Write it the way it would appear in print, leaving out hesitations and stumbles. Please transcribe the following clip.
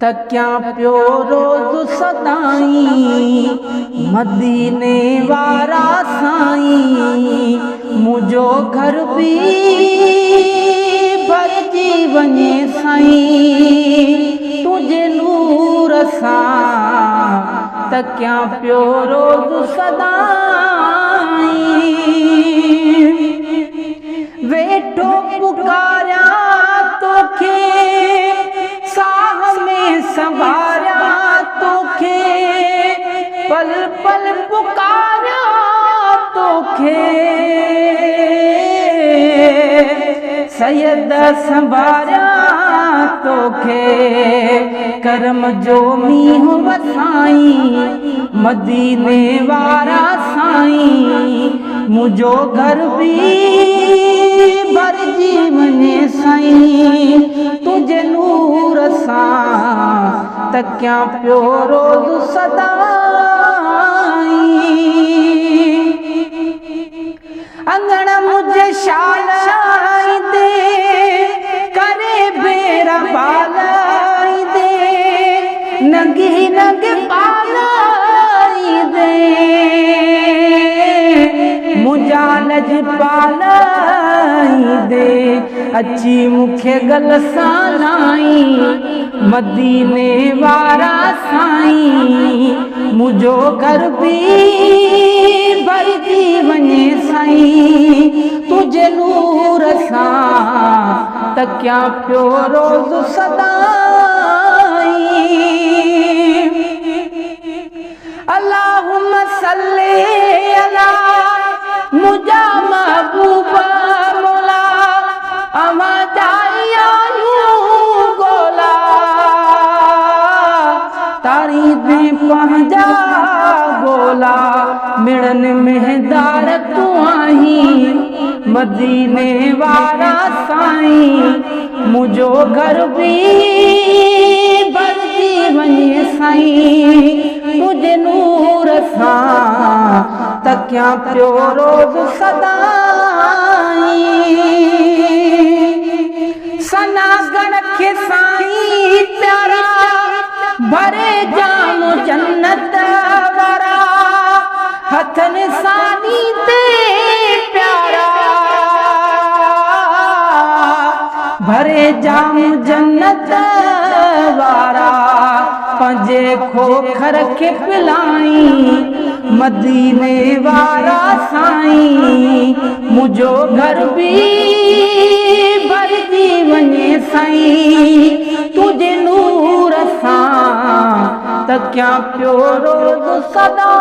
त क्या पियो रोज़ सदाई मदीने वारा साईं मुझो घर भी भरजी वञे साईं तुझे नूर सां त क्या पियो रोज़ सदाई वेठो पुकारिया तोखे साह में संवारिया तोखे पल पल पुकारिया तोखे सैयद संवारिया तोखे करम जो मींहुं वसाई मदीने वारा साईं मुझो घर भी भरजी वञे साईं तुझे नूर सां त क्या पियो रोज़ सदाई अंगण मुझे शाल दे करे बेरा बाल दे नंगी नंगे पाल दे मुझा लजपाल दे अची मुखे गल सां लाई मदीने वारा साईं मुझो घर भी भरजी वञे साईं तुझे नूर सां त क्या पियो रोज़ सदाई अल्लाहुम्मा सल्ली अला मुझा महबूबा मौला अमा जाइया गोला तारी दे पंहिंजा गोला मिड़न मेहदार तू आहीं मदीने वारा साईं मुझो घर भी भरजी वञे साईं तुझे नूर सां त क्या पियो रोज़ सदाई सनागण खे साईं प्यारा भरे जाम जन्नत वारा हथनि सानी ते प्यारा भरे जाम जन्नत वारा पंहिंजे खोखर खे पिलाई मदीने वारा साईं मुझो घर भी भरजी वञे साईं तुझे नूर सां त क्या पियो रोज़ सदा